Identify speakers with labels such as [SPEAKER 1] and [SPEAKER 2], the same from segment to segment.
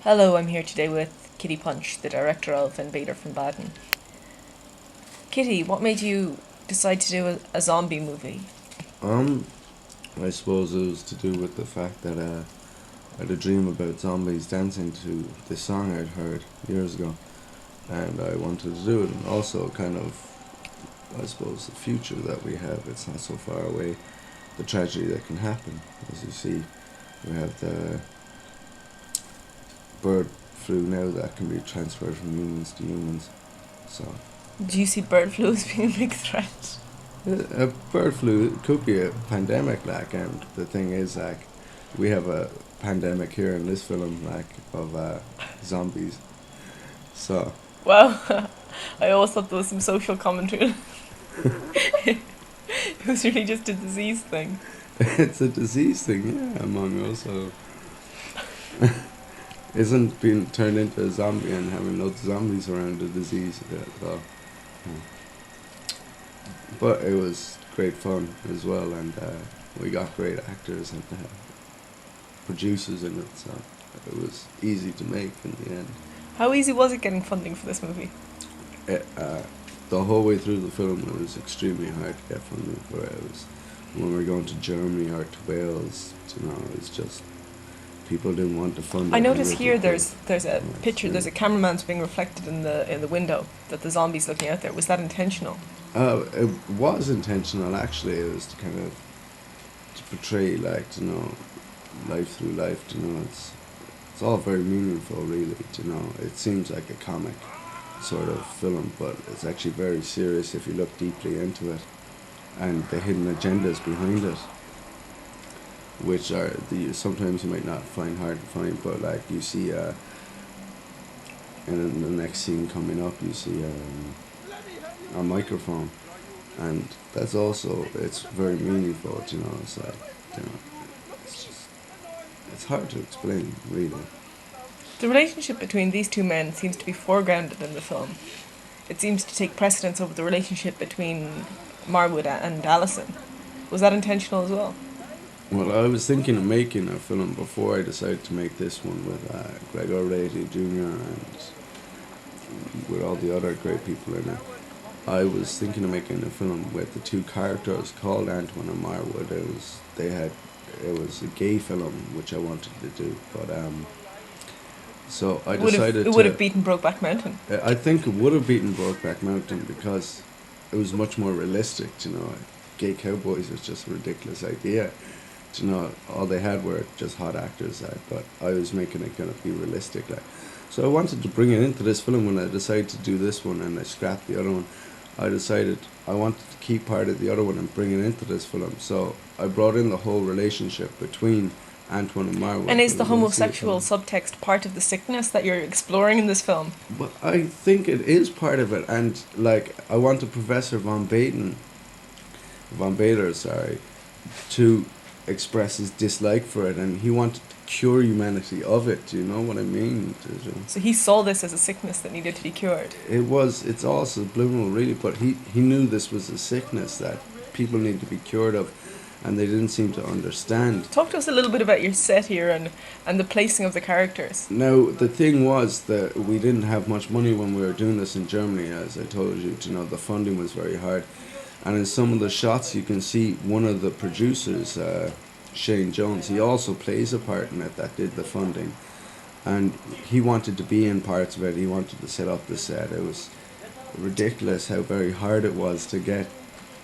[SPEAKER 1] Hello, I'm here today with Kitty Punch, the director of VonBaedthor from Baden. Kitty, what made you decide to do a zombie movie?
[SPEAKER 2] Um, I suppose it was to do with the fact that I had a dream about zombies dancing to this song I'd heard years ago, and I wanted to do it. And also, kind of, I suppose, the future that we have. It's not so far away. The tragedy that can happen, as you see, we have the bird flu now that can be transferred from humans to humans. So,
[SPEAKER 1] Do you see bird flu as being a big threat?
[SPEAKER 2] a bird flu could be a pandemic, and the thing is, we have a pandemic here in this film, of zombies. So,
[SPEAKER 1] Well, I always thought there was some social commentary. It was really just a disease thing.
[SPEAKER 2] it's a disease thing, yeah, among us, so isn't being turned into a zombie and having loads of zombies around a disease, so. Yeah. But it was great fun as well, and we got great actors and producers in it, so it was easy to make in the end.
[SPEAKER 1] How easy was it getting funding for this movie?
[SPEAKER 2] It, the whole way through the film, it was extremely hard to get funding for it. It was when we were going to Germany or to Wales, it was just people didn't want to fund it.
[SPEAKER 1] I notice
[SPEAKER 2] and
[SPEAKER 1] here
[SPEAKER 2] it
[SPEAKER 1] there's a
[SPEAKER 2] Yeah,
[SPEAKER 1] picture,
[SPEAKER 2] yeah.
[SPEAKER 1] there's a cameraman's being reflected in the window that the zombie's looking out there. Was that intentional?
[SPEAKER 2] It was intentional, actually. It was to kind of to portray, life through life. It's all very meaningful, really. It seems like a comic sort of film, but it's actually very serious if you look deeply into it, and the hidden agendas behind it, which are sometimes you might not find hard to find, but like you see, in the next scene coming up, you see a microphone, and that's also it's very meaningful. It's like it's just it's hard to explain, really.
[SPEAKER 1] The relationship between these two men seems to be foregrounded in the film. It seems to take precedence over the relationship between Marwood and Alison. Was that intentional as well?
[SPEAKER 2] Well, I was thinking of making a film before I decided to make this one with Gregor Rady Jr. and with all the other great people in it. I was thinking of making a film with the two characters called Antoine and Marwood. It was a gay film which I wanted to do, but so I decided
[SPEAKER 1] It would have beaten Brokeback Mountain.
[SPEAKER 2] I think it would have beaten Brokeback Mountain because it was much more realistic. Gay cowboys was just a ridiculous idea. All they had were just hot actors. But I was making it kind of be realistic. So I wanted to bring it into this film when I decided to do this one and I scrapped the other one. I decided I wanted to keep part of the other one and bring it into this film. So I brought in the whole relationship between Antoine and Marwood.
[SPEAKER 1] And is the homosexual subtext part of the sickness that you're exploring in this film?
[SPEAKER 2] But I think it is part of it, and I wanted Professor von Baedthor, to express his dislike for it, and he wanted to cure humanity of it. Do you know what I mean?
[SPEAKER 1] So he saw this as a sickness that needed to be cured.
[SPEAKER 2] It's all subliminal, really, but he knew this was a sickness that people need to be cured of, and they didn't seem to understand.
[SPEAKER 1] Talk to us a little bit about your set here and the placing of the characters.
[SPEAKER 2] Now, the thing was that we didn't have much money when we were doing this in Germany, as I told you. The funding was very hard. And in some of the shots, you can see one of the producers, Shane Jones, he also plays a part in it that did the funding. And he wanted to be in parts of it. He wanted to set up the set. It was ridiculous how very hard it was to get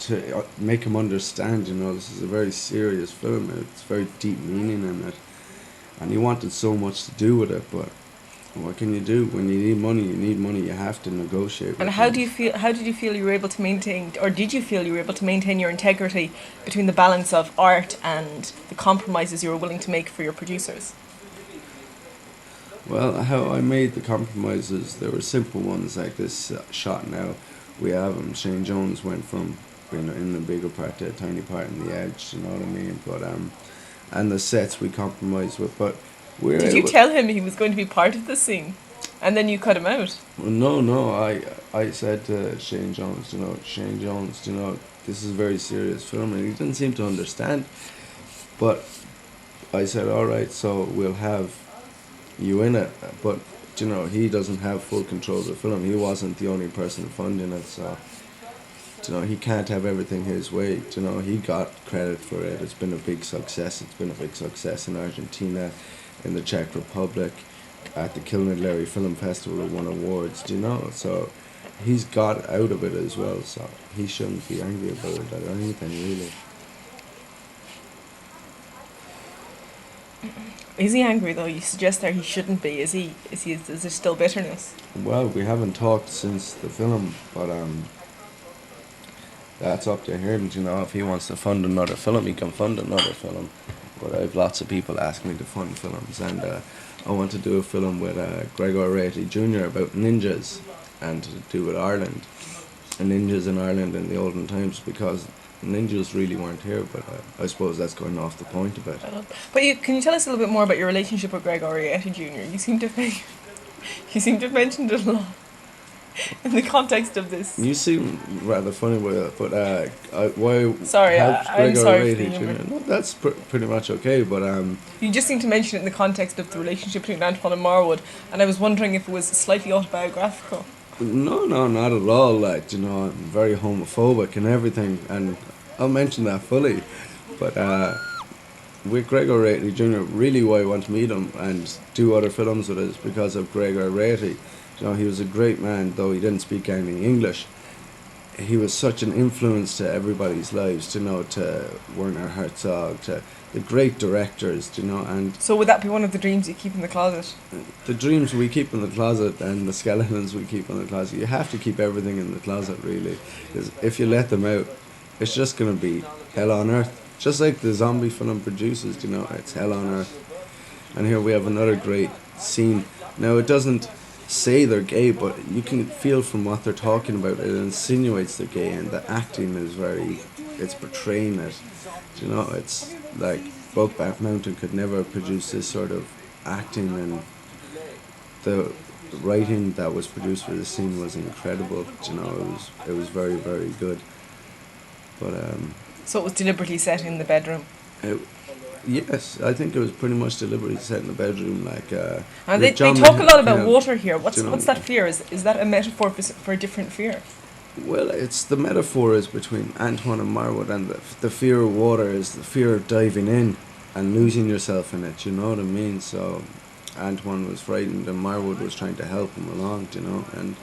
[SPEAKER 2] to make him understand, this is a very serious film. It's very deep meaning in it. And he wanted so much to do with it, but what can you do? When you need money, you have to negotiate.
[SPEAKER 1] And how did you feel you were able to maintain, or did you feel you were able to maintain your integrity between the balance of art and the compromises you were willing to make for your producers?
[SPEAKER 2] Well, how I made the compromises, there were simple ones, like this shot now. We have him, Shane Jones went from in the bigger part to a tiny part in the edge, you know what I mean? But and the sets we compromised with, but
[SPEAKER 1] did you tell him he was going to be part of the scene, and then you cut him out?
[SPEAKER 2] Well, no. I said to Shane Jones, this is a very serious film, and he didn't seem to understand. But I said, all right, so we'll have you in it. But you know, he doesn't have full control of the film. He wasn't the only person funding it, so you know, he can't have everything his way. You know, he got credit for it. It's been a big success. It's been a big success in Argentina, in the Czech Republic, at the Kilnedlary Film Festival. It won awards. You know, so he's got out of it as well. So he shouldn't be angry about it or anything really.
[SPEAKER 1] Is he angry though? You suggest there he shouldn't be. Is he? Is there still bitterness?
[SPEAKER 2] Well, we haven't talked since the film, but that's up to him. You know, if he wants to fund another film, he can fund another film. But I have lots of people ask me to fund films, and I want to do a film with Gregor Rati Jr. about ninjas, and to do with Ireland, and ninjas in Ireland in the olden times, because ninjas really weren't here. But I suppose that's going off the point a bit.
[SPEAKER 1] But can you tell us a little bit more about your relationship with Gregor Rati Jr.? You seem to have mentioned it a lot in the context of this.
[SPEAKER 2] You seem rather funny with it, but why?
[SPEAKER 1] Sorry, I'm sorry for
[SPEAKER 2] Rati
[SPEAKER 1] being
[SPEAKER 2] Jr.? No, that's pretty much okay. But
[SPEAKER 1] you just seem to mention it in the context of the relationship between Antoine and Marwood, and I was wondering if it was slightly autobiographical.
[SPEAKER 2] No, not at all. Like, you know, I'm very homophobic and everything, and I'll mention that fully. But with Gregor Rati Jr., really why I want to meet him and do other films with us because of Gregor Rati. You know, he was a great man, though he didn't speak any English. He was such an influence to everybody's lives, you know, to Werner Herzog, to the great directors, you know, and...
[SPEAKER 1] So would that be one of the dreams you keep in the closet?
[SPEAKER 2] The dreams we keep in the closet and the skeletons we keep in the closet. You have to keep everything in the closet, really, because if you let them out, it's just going to be hell on earth. Just like the zombie film producers, you know, it's hell on earth. And here we have another great scene. Now, it doesn't say they're gay, but you can feel from what they're talking about, it insinuates they're gay, and the acting is it's portraying it. You know, it's like Brokeback Mountain could never produce this sort of acting, and the writing that was produced for the scene was incredible. You know, it was very, very good. But
[SPEAKER 1] so it was deliberately set in the bedroom.
[SPEAKER 2] Yes, I think it was pretty much deliberately set in the bedroom, like.
[SPEAKER 1] And they talk a lot about water here. What's that fear? Is that a metaphor for a different fear?
[SPEAKER 2] Well, it's the metaphor is between Antoine and Marwood, and the fear of water is the fear of diving in and losing yourself in it. You know what I mean? So, Antoine was frightened, and Marwood was trying to help him along. You know, and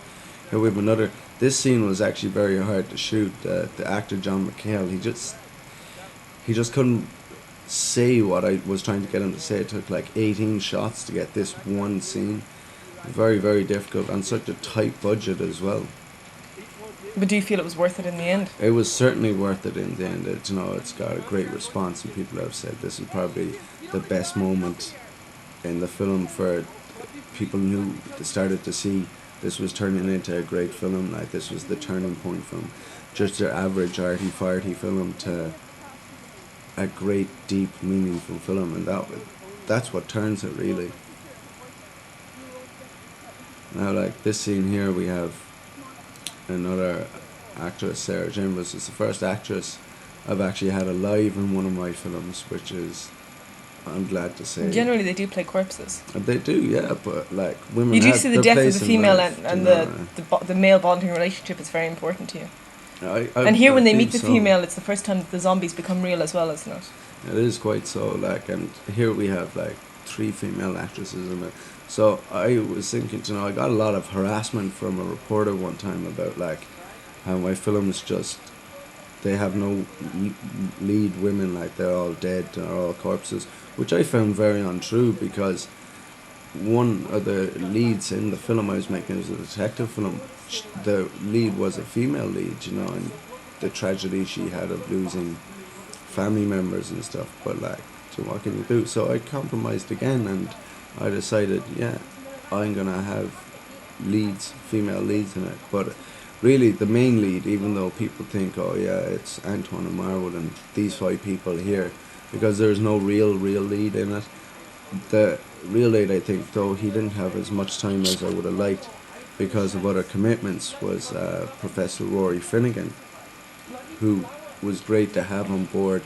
[SPEAKER 2] here we have another. This scene was actually very hard to shoot. The actor John McHale, he just couldn't say what I was trying to get him to say. It took like 18 shots to get this one scene. Very, very difficult, and such a tight budget as well.
[SPEAKER 1] But do you feel it was worth it in the end?
[SPEAKER 2] It was certainly worth it in the end. You know, it's got a great response, and people have said this is probably the best moment in the film for people who started to see this was turning into a great film. Like, this was the turning point from just your average arty-farty film to a great, deep, meaningful film, and that's what turns it, really. Now, like this scene here, we have another actress, Sarah Chambers. It's the first actress I've actually had alive in one of my films, which is, I'm glad to say.
[SPEAKER 1] Generally, they do play corpses.
[SPEAKER 2] They do, yeah, but like women.
[SPEAKER 1] You do see the death of the female,
[SPEAKER 2] life,
[SPEAKER 1] and the male bonding relationship is very important to you. And
[SPEAKER 2] I
[SPEAKER 1] when they meet the female, it's the first time that the zombies become real as well, isn't it?
[SPEAKER 2] It is quite so, like, and here we have like 3 female actresses in it. So I was thinking, you know, I got a lot of harassment from a reporter one time about like how my films they have no lead women, like they're all dead, they're all corpses, which I found very untrue, because one of the leads in the film I was making was a detective film. The lead was a female lead, you know, and the tragedy she had of losing family members and stuff. But like, so what can you do? So I compromised again, and I decided, yeah, I'm gonna have female leads in it. But really, the main lead, even though people think, oh yeah, it's Antoine and Marwood and these 5 people here, because there's no real lead in it. The real lead, I think, though he didn't have as much time as I would have liked because of other commitments, was Professor Rory Finnegan, who was great to have on board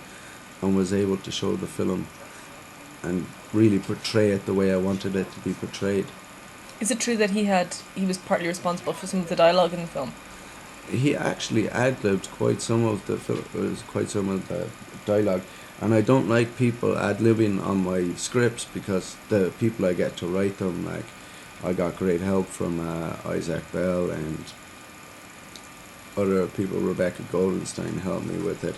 [SPEAKER 2] and was able to show the film. and really portray it the way I wanted it to be portrayed.
[SPEAKER 1] Is it true that he was partly responsible for some of the dialogue in the film?
[SPEAKER 2] He actually ad-libbed quite some of the dialogue, and I don't like people ad-libbing on my scripts because the people I get to write them, like, I got great help from Isaac Bell and other people. Rebecca Goldenstein helped me with it,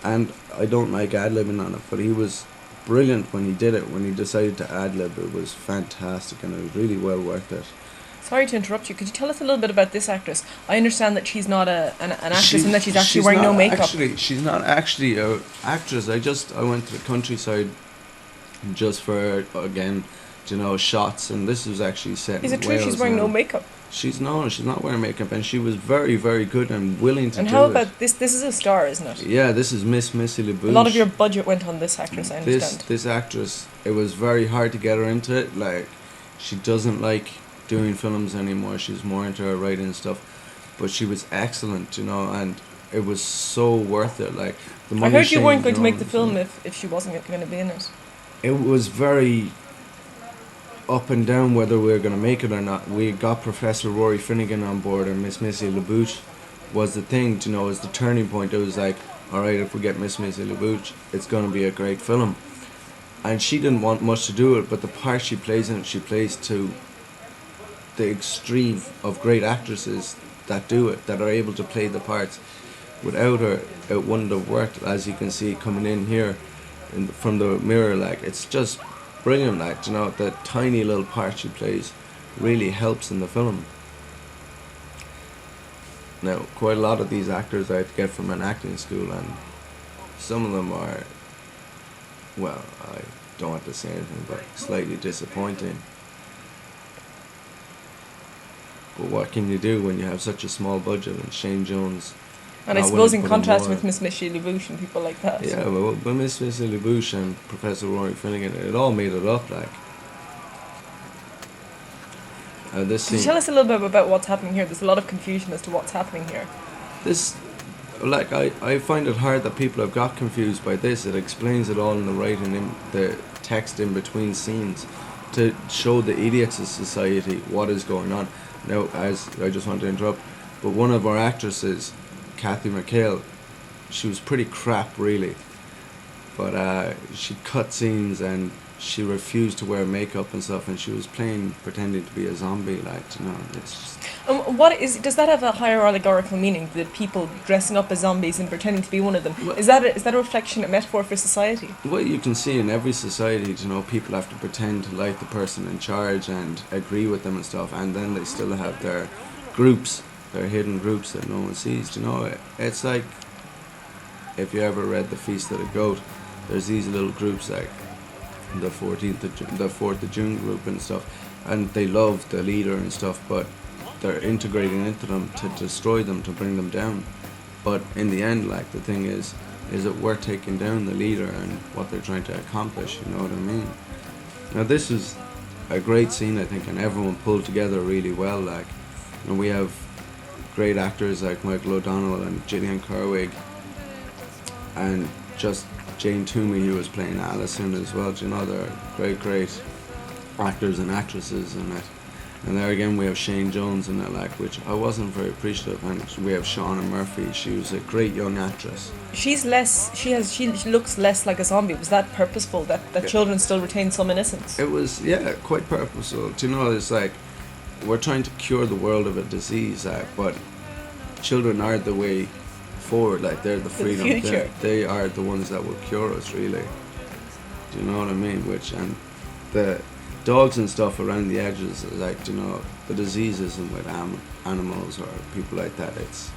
[SPEAKER 2] and I don't like ad-libbing on it, but he was brilliant when he did it. When he decided to ad-lib, it was fantastic, and it was really well worth it.
[SPEAKER 1] Sorry to interrupt you. Could you tell us a little bit about this actress? I understand that she's not an actress and that she's actually wearing no makeup.
[SPEAKER 2] She's not actually an actress. I went to the countryside just for, again, shots, and this was actually set in Wales.
[SPEAKER 1] Is it true she's wearing no makeup?
[SPEAKER 2] She's not wearing makeup, and she was very, very good and willing to do it.
[SPEAKER 1] And how about this? This is a star, isn't it?
[SPEAKER 2] Yeah, this is Miss Missy LaBouche.
[SPEAKER 1] A lot of your budget went on this actress, I understand.
[SPEAKER 2] This actress, it was very hard to get her into it. Like, she doesn't like doing films anymore. She's more into her writing and stuff, but she was excellent, and it was so worth it. Like, the money
[SPEAKER 1] I heard you weren't going to
[SPEAKER 2] Jones,
[SPEAKER 1] make the film if she wasn't going to be in it.
[SPEAKER 2] It was very up and down whether we were going to make it or not. We got Professor Rory Finnegan on board, and Miss Missy LaBouche was the thing, was the turning point. It was like, alright, if we get Miss Missy LaBouche, it's going to be a great film. And she didn't want much to do it, but the part she plays in it, she plays to the extreme of great actresses that do it, that are able to play the parts. Without her, it wouldn't have worked, as you can see coming in here from the mirror. Like, it's just brilliant. Like, the tiny little part she plays really helps in the film. Now, quite a lot of these actors I had to get from an acting school, and some of them are, well, I don't want to say anything, but slightly disappointing. But what can you do when you have such a small budget, and Shane Jones?
[SPEAKER 1] And I suppose in contrast with Miss Missy LaBouche and people like that.
[SPEAKER 2] Yeah, well, Miss Missy LaBouche and Professor Rory Finnegan, it all made it up, like.
[SPEAKER 1] Can you tell us a little bit about what's happening here? There's a lot of confusion as to what's happening here.
[SPEAKER 2] I find it hard that people have got confused by this. It explains it all in the writing, in the text in between scenes, to show the idiots of society what is going on. Now, as I just want to interrupt, but one of our actresses, Kathy McHale, she was pretty crap, really. But she cut scenes and she refused to wear makeup and stuff, and she was pretending to be a zombie, like, it's just...
[SPEAKER 1] Does that have a higher allegorical meaning, the people dressing up as zombies and pretending to be one of them? Well, is that a reflection, a metaphor for society?
[SPEAKER 2] Well, you can see in every society, people have to pretend to like the person in charge and agree with them and stuff, and then they still have their groups, their hidden groups that no one sees. It's like, if you ever read The Feast of the Goat, there's these little groups like the 4th of June group and stuff, and they love the leader and stuff, but they're integrating into them to destroy them, to bring them down. But in the end, like, the thing is it worth taking down the leader and what they're trying to accomplish, you know what I mean? Now, this is a great scene, I think, and everyone pulled together really well. Like, we have great actors like Michael O'Donnell and Gillian Kerwig, and just Jane Toomey, who was playing Alison as well. They're great actors and actresses in it. And there again, we have Shane Jones in it, like, which I wasn't very appreciative. And we have Shauna Murphy. She was a great young actress.
[SPEAKER 1] She looks less like a zombie. Was that purposeful? That children still retain some innocence?
[SPEAKER 2] It was, quite purposeful. It's like, we're trying to cure the world of a disease, but children are the way forward. Like, they're the freedom.
[SPEAKER 1] The future.
[SPEAKER 2] They are the ones that will cure us, really. Do you know what I mean? And the dogs and stuff around the edges, like, the disease isn't with animals or people like that. It's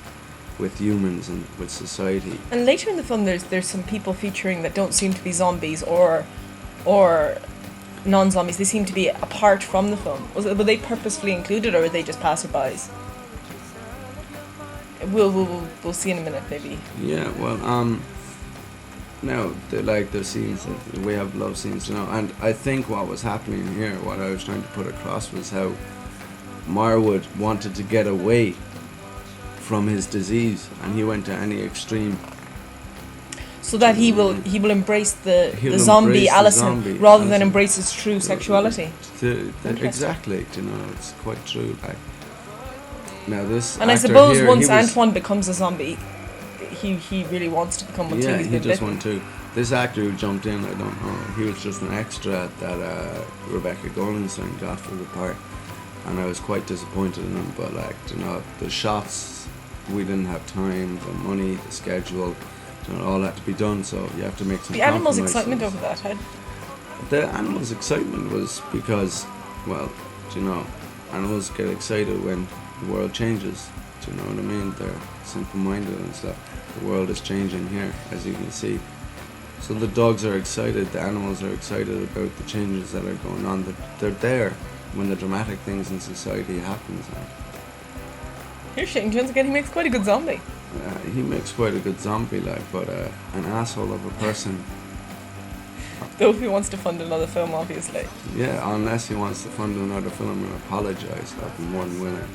[SPEAKER 2] with humans and with society.
[SPEAKER 1] And later in the film, there's some people featuring that don't seem to be zombies or non-zombies. They seem to be apart from the film. Were they purposefully included, or were they just passerbys? We'll see in a minute, maybe.
[SPEAKER 2] Yeah, well, now, the scenes, we have love scenes, and I think what was happening here, what I was trying to put across, was how Marwood wanted to get away from his disease, and he went to any extreme.
[SPEAKER 1] So that he will embrace the zombie Alison rather than embrace his true sexuality.
[SPEAKER 2] Exactly, you know, it's quite true. Like, now this.
[SPEAKER 1] And I suppose once Antoine becomes a zombie, he really wants to become one too.
[SPEAKER 2] Yeah, he just wants to. This actor who jumped in, I don't know, he was just an extra that Rebecca Goldenstein got for the part, and I was quite disappointed in him. But like, you know, the shots, we didn't have time, the money, the schedule. All had to be done, so you have to make some.
[SPEAKER 1] The animals' excitement over that, huh?
[SPEAKER 2] The animals' excitement was because, well, you know, animals get excited when the world changes. Do you know what I mean? They're simple-minded and stuff. The world is changing here, as you can see. So the dogs are excited, the animals are excited about the changes that are going on. They're there when the dramatic things in society happens.
[SPEAKER 1] Here's Shane Jones again. He makes quite a good zombie.
[SPEAKER 2] He makes quite a good zombie, like, but an asshole of a person.
[SPEAKER 1] Though if he wants to fund another film, obviously.
[SPEAKER 2] Yeah, unless he wants to fund another film and apologise, I'd be more than willing.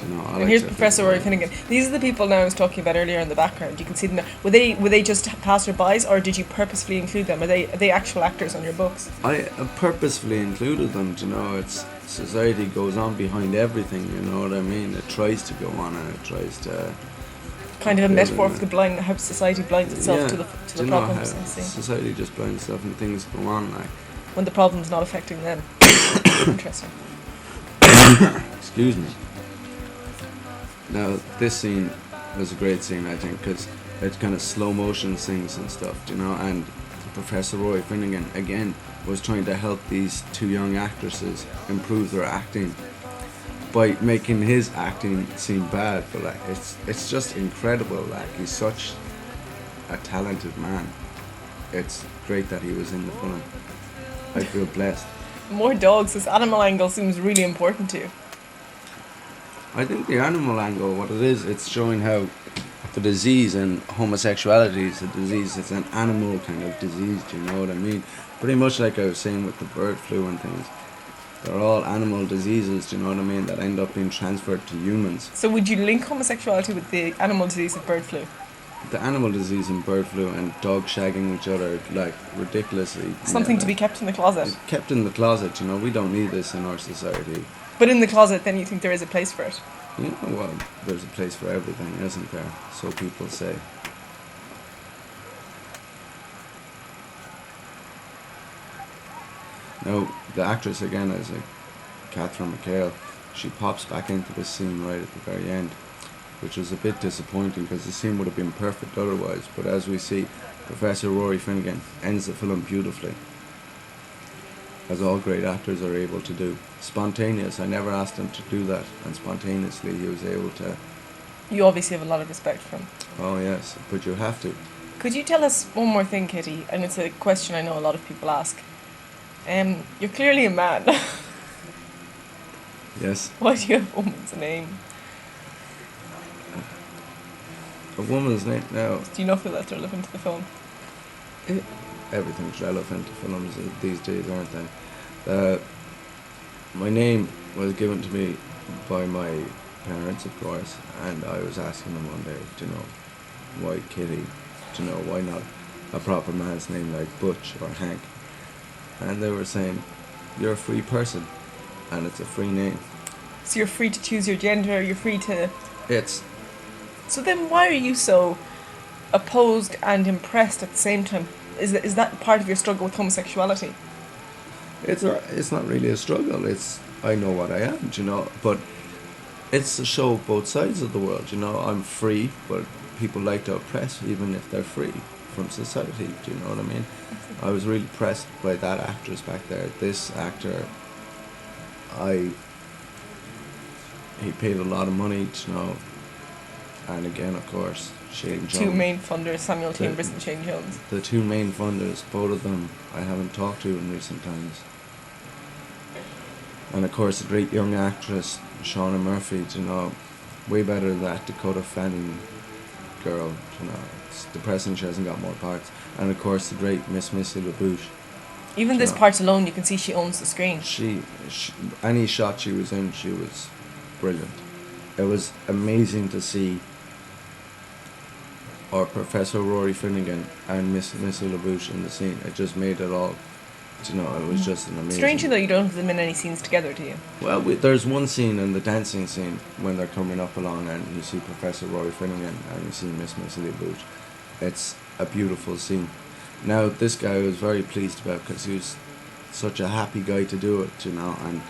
[SPEAKER 2] You know,
[SPEAKER 1] and here's Professor Rory Finnegan. These are the people now I was talking about earlier in the background. You can see them now. Were they just passer-bys, or did you purposefully include them? Are they actual actors on your books?
[SPEAKER 2] I purposefully included them. You know, it's society goes on behind everything. You know what I mean? It tries to go on, and it tries to.
[SPEAKER 1] Kind of a metaphor for the blind, how society blinds itself to the problems.
[SPEAKER 2] Society just blinds itself, and things go on like.
[SPEAKER 1] When the problem's not affecting them. Interesting.
[SPEAKER 2] Excuse me. Now, this scene was a great scene, I think, because it's kind of slow motion scenes and stuff, you know, and Professor Roy Finnegan, again, was trying to help these two young actresses improve their acting by making his acting seem bad, but like, it's just incredible, like, he's such a talented man. It's great that he was in the film. I feel blessed.
[SPEAKER 1] More dogs, this animal angle seems really important to you.
[SPEAKER 2] I think the animal angle, what it is, it's showing how the disease and homosexuality is a disease. It's an animal kind of disease, do you know what I mean? Pretty much like I was saying with the bird flu and things. They're all animal diseases, do you know what I mean, that end up being transferred to humans.
[SPEAKER 1] So would you link homosexuality with the animal disease of bird flu?
[SPEAKER 2] The animal disease and bird flu and dog shagging each other, like, ridiculously.
[SPEAKER 1] Something to be kept in the closet.
[SPEAKER 2] Kept in the closet, you know, we don't need this in our society.
[SPEAKER 1] But in the closet, then you think there is a place for it?
[SPEAKER 2] You know, well, there's a place for everything, isn't there? So people say. Now, the actress again is Catherine McHale. She pops back into the scene right at the very end, which was a bit disappointing because the scene would have been perfect otherwise. But as we see, Professor Rory Finnegan ends the film beautifully, as all great actors are able to do. Spontaneous. I never asked him to do that, and spontaneously he was able to. You
[SPEAKER 1] obviously have a lot of respect for him.
[SPEAKER 2] Oh yes, but you have to.
[SPEAKER 1] Could you tell us one more thing, Kitty? And it's a question I know a lot of people ask. You're clearly a man.
[SPEAKER 2] Yes.
[SPEAKER 1] Why do you have a woman's name?
[SPEAKER 2] A woman's name? No.
[SPEAKER 1] Do you not feel that's relevant to the film?
[SPEAKER 2] Everything's relevant to films these days, aren't they? My name was given to me by my parents, of course, and I was asking them one day, do you know, why Kitty? Do you know, why not a proper man's name like Butch or Hank? And they were saying, you're a free person, and it's a free name.
[SPEAKER 1] So you're free to choose your gender, you're free to...
[SPEAKER 2] It's...
[SPEAKER 1] So then why are you so opposed and impressed at the same time? Is that part of your struggle with homosexuality?
[SPEAKER 2] It's not really a struggle. I know what I am, you know. But it's to show both sides of the world, you know. I'm free, but people like to oppress even if they're free from society. Do you know what I mean? I was really impressed by that actress back there. This actor, he paid a lot of money, you know. And again, of course, Shane Jones.
[SPEAKER 1] Two main funders, Samuel Chambers and Shane Jones.
[SPEAKER 2] The two main funders, both of them, I haven't talked to in recent times. And of course, the great young actress, Shauna Murphy, you know, way better than that Dakota Fanning girl, you know. It's depressing she hasn't got more parts. And of course, the great Miss Missy LaBouche.
[SPEAKER 1] Even this part alone, you can see she owns the screen.
[SPEAKER 2] She any shot she was in, she was brilliant. It was amazing to see or Professor Rory Finnegan and Miss LaBouche in the scene. It just made it all. You know, it was just an amazing.
[SPEAKER 1] Strangely though, you don't have them in any scenes together, do you?
[SPEAKER 2] Well, there's one scene in the dancing scene when they're coming up along, and you see Professor Rory Finnegan and you see Miss LaBouche. It's a beautiful scene. Now, this guy I was very pleased about because he was such a happy guy to do it, you know, and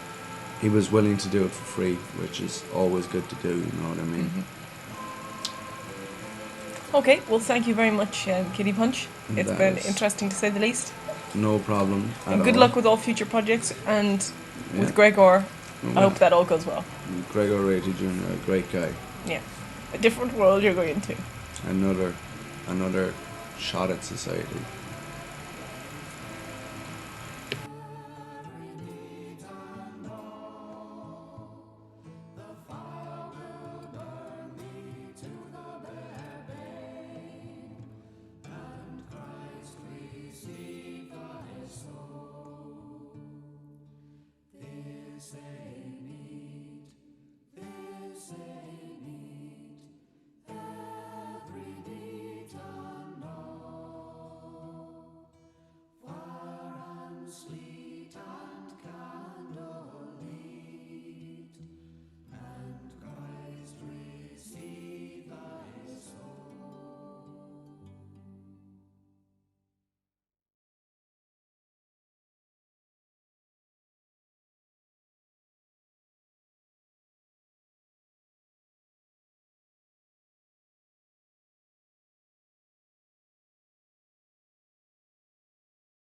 [SPEAKER 2] he was willing to do it for free, which is always good to do, you know what I mean?
[SPEAKER 1] Mm-hmm. Okay, well, thank you very much, Kitty Punch. It's been interesting to say the least.
[SPEAKER 2] No problem.
[SPEAKER 1] And good luck with all future projects, and with Gregor, I hope that all goes well.
[SPEAKER 2] Gregor Rady Jr., a great guy.
[SPEAKER 1] Yeah, a different world you're going into.
[SPEAKER 2] Another shot at society.